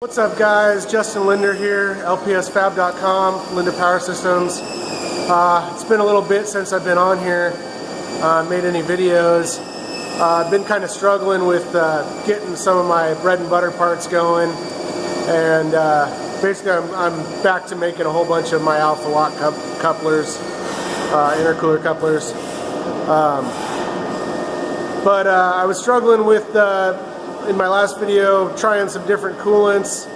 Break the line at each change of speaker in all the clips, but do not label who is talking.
What's up guys, Justin Linder here, lpsfab.com, Linder Power Systems. It's been a little bit since I've been on here, made any videos. I've been kind of struggling with getting some of my bread and butter parts going, and basically I'm back to making a whole bunch of my alpha lock couplers, intercooler couplers. But I was struggling with in my last video trying some different coolants,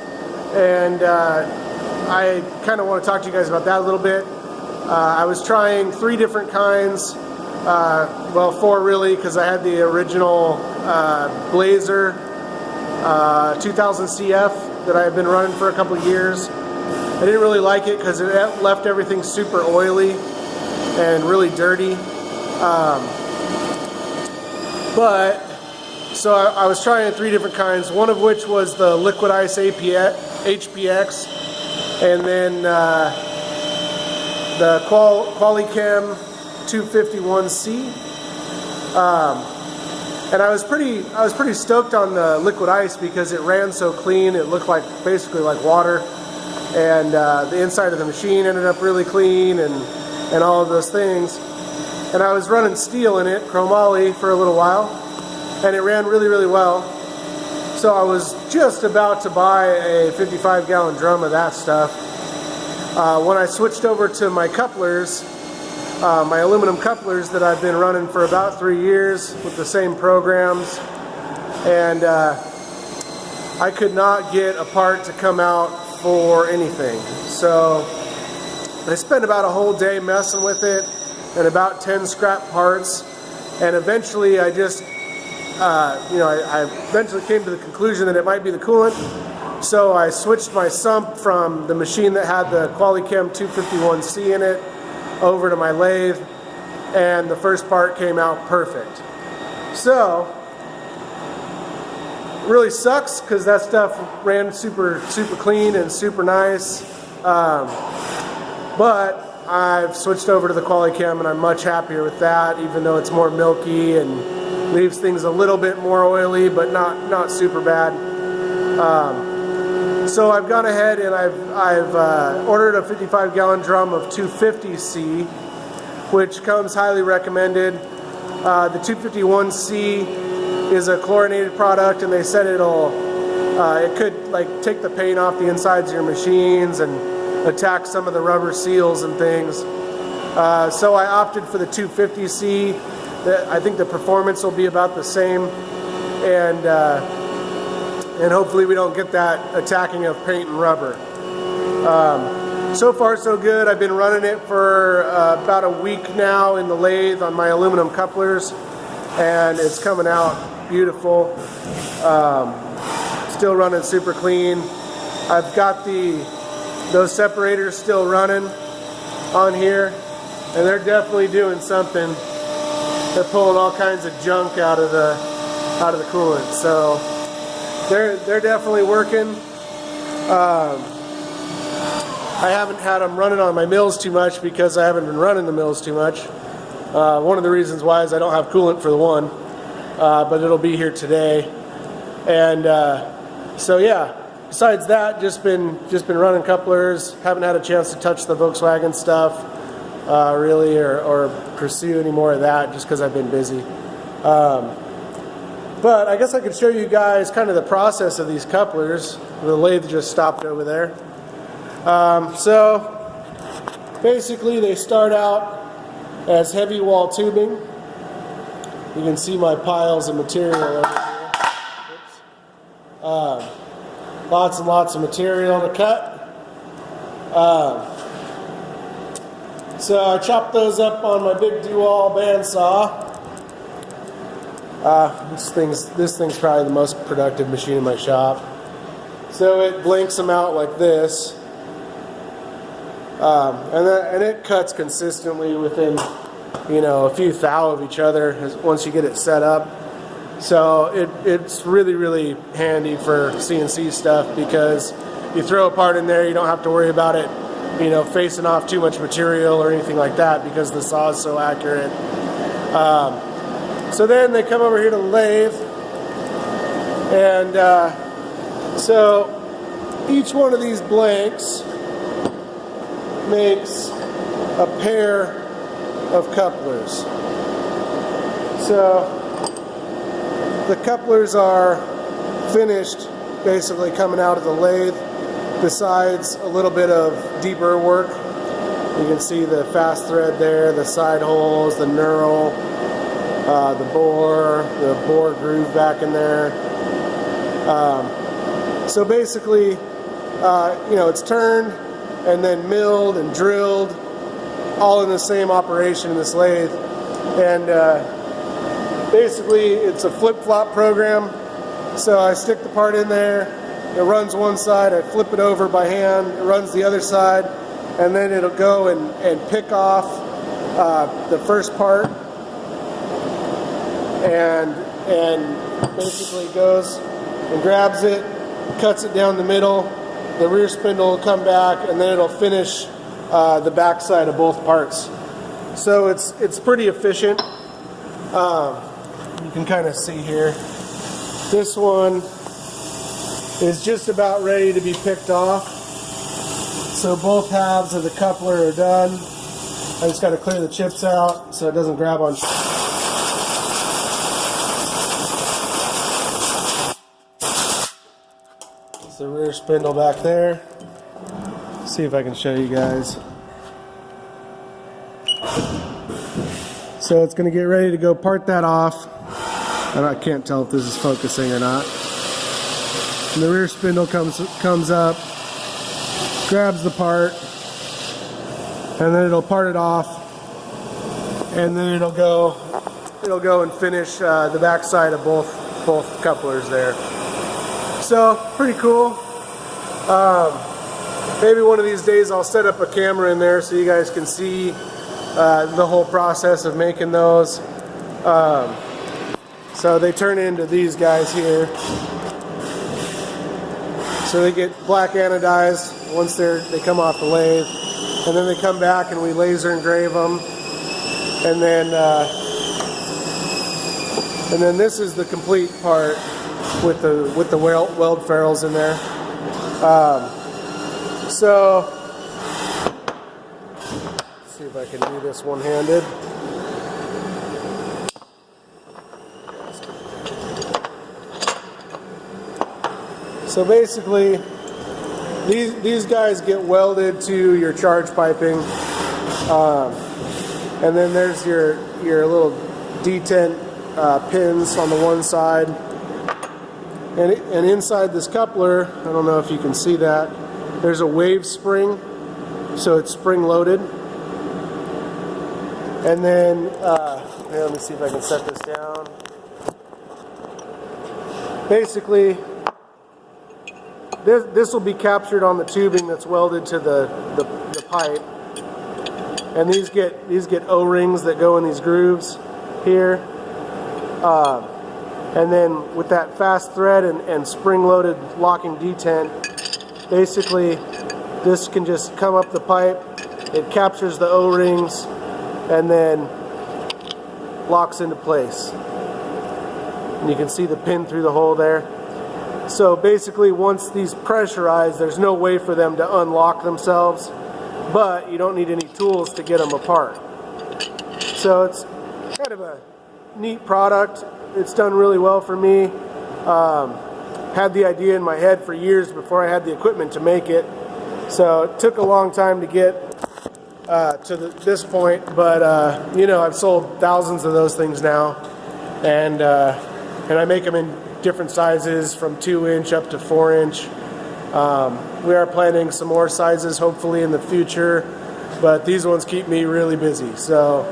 and I kind of want to talk to you guys about that a little bit. I was trying 3 different kinds, well 4 really, because I had the original Blaser 2000 CF that I had been running for a couple of years. I didn't really like it because it left everything super oily and really dirty. So I was trying 3 different kinds, one of which was the liquid ice HPX, and then the Qualichem 251C. And I was pretty stoked on the liquid ice because it ran so clean. It looked like basically like water, and the inside of the machine ended up really clean, and all of those things. And I was running steel in it, chromoly, for a little while, and it ran really well. So I was just about to buy a 55-gallon drum of that stuff when I switched over to my couplers, my aluminum couplers that I've been running for about 3 years with the same programs, and I could not get a part to come out for anything. So I spent about a whole day messing with it and about 10 scrap parts, and eventually I just I eventually came to the conclusion that it might be the coolant. So I switched my sump from the machine that had the Qualichem 251C in it over to my lathe, and the first part came out perfect. So it really sucks because that stuff ran super clean and super nice, but I've switched over to the Qualichem and I'm much happier with that, even though it's more milky and leaves things a little bit more oily, but not super bad. So I've gone ahead and I've ordered a 55-gallon drum of 250C, which comes highly recommended. The 251C is a chlorinated product, and they said it could like take the paint off the insides of your machines and attack some of the rubber seals and things. So I opted for the 250C. I think the performance will be about the same, and hopefully we don't get that attacking of paint and rubber. So far so good. I've been running it for about a week now in the lathe on my aluminum couplers, and it's coming out beautiful. Still running super clean. I've got those separators still running on here, and they're definitely doing something. They're pulling all kinds of junk out of the coolant, so they're definitely working. I haven't had them running on my mills too much because I haven't been running the mills too much. One of the reasons why is I don't have coolant for the one, but it'll be here today. And so yeah. Besides that, just been running couplers. Haven't had a chance to touch the Volkswagen stuff really, or pursue any more of that, just because I've been busy. But I guess I could show you guys kind of the process of these couplers. The lathe just stopped over there. So basically, they start out as heavy wall tubing. You can see my piles of material over here. Oops. Lots and lots of material to cut. So I chopped those up on my big dual bandsaw. This thing's probably the most productive machine in my shop. So it blinks them out like this, and it cuts consistently within, a few thou of each other once you get it set up. So it's really handy for CNC stuff, because you throw a part in there, you don't have to worry about it, facing off too much material or anything like that, because the saw is so accurate. So then they come over here to the lathe, and so each one of these blanks makes a pair of couplers. So the couplers are finished, basically coming out of the lathe, besides a little bit of deburr work. You can see the fast thread there, the side holes, the knurl, the bore groove back in there. So basically, you know, it's turned and then milled and drilled, all in the same operation in this lathe. And basically, it's a flip-flop program. So I stick the part in there, it runs one side, I flip it over by hand, it runs the other side, and then it'll go and pick off the first part, and basically goes and grabs it, cuts it down the middle, the rear spindle will come back, and then it'll finish the back side of both parts. So it's pretty efficient. You can kind of see here. This one is just about ready to be picked off. So both halves of the coupler are done. I just got to clear the chips out so it doesn't grab on. It's the rear spindle back there. See if I can show you guys. So it's going to get ready to go part that off. And I can't tell if this is focusing or not. And the rear spindle comes up, grabs the part, and then it'll part it off, and then it'll go and finish the back side of both couplers there. So pretty cool. Maybe one of these days I'll set up a camera in there so you guys can see the whole process of making those. So they turn into these guys here. So they get black anodized once they come off the lathe, and then they come back and we laser engrave them, and then this is the complete part with the weld ferrules in there. So let's see if I can do this one-handed. So basically, these guys get welded to your charge piping, and then there's your little detent pins on the one side, and inside this coupler, I don't know if you can see that, there's a wave spring, so it's spring loaded. And then let me see if I can set this down. Basically, this will be captured on the tubing that's welded to the pipe, and these get O-rings that go in these grooves here, and then with that fast thread and spring-loaded locking detent, basically this can just come up the pipe, it captures the O-rings, and then locks into place. And you can see the pin through the hole there. So basically, once these pressurize, there's no way for them to unlock themselves, but you don't need any tools to get them apart. So it's kind of a neat product. It's done really well for me. Had the idea in my head for years before I had the equipment to make it. So it took a long time to get to this point, but you know, I've sold thousands of those things now, and I make them in different sizes from 2-inch up to 4-inch. We are planning some more sizes hopefully in the future, but these ones keep me really busy. So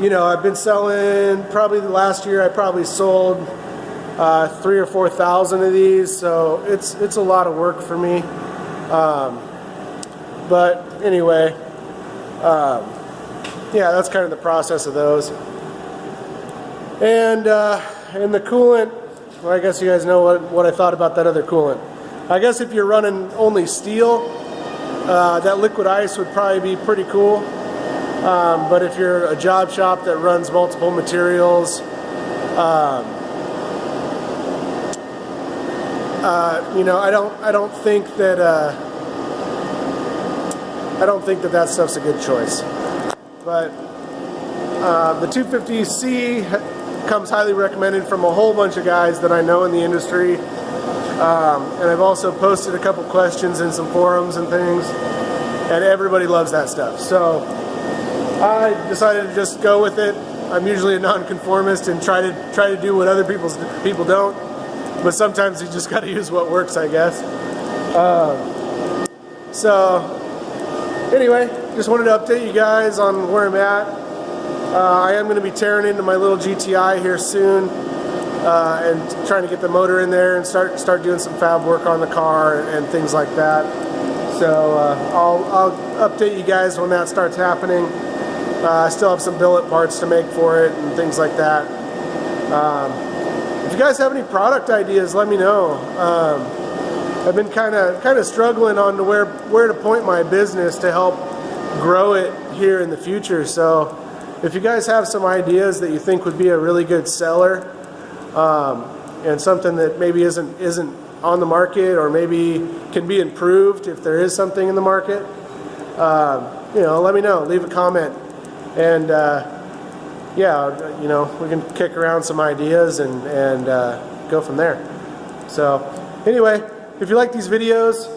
you know, I've been selling, probably the last year I probably sold 3,000 or 4,000 of these, so it's a lot of work for me. But anyway, yeah, that's kind of the process of those. And the coolant, well, I guess you guys know what I thought about that other coolant. I guess if you're running only steel, that liquid ice would probably be pretty cool. But if you're a job shop that runs multiple You know, I don't think that that stuff's a good choice. But the 250C comes highly recommended from a whole bunch of guys that I know in the industry. And I've also posted a couple questions in some forums and things, and everybody loves that stuff. So I decided to just go with it. I'm usually a nonconformist and try to do what other people don't, but sometimes you just got to use what works, I guess. So anyway, just wanted to update you guys on where I'm at. I am going to be tearing into my little GTI here soon. And trying to get the motor in there and start doing some fab work on the car and things like that. So I'll update you guys when that starts happening. I still have some billet parts to make for it and things like that. If you guys have any product ideas, let me know. I've been kind of struggling on to where to point my business to help grow it here in the future. So if you guys have some ideas that you think would be a really good seller, and something that maybe isn't on the market, or maybe can be improved if there is something in the market, you know, let me know. Leave a comment, and yeah, you know, we can kick around some ideas and go from there. So anyway, if you like these videos,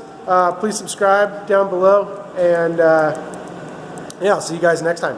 please subscribe down below, and yeah, I'll see you guys next time.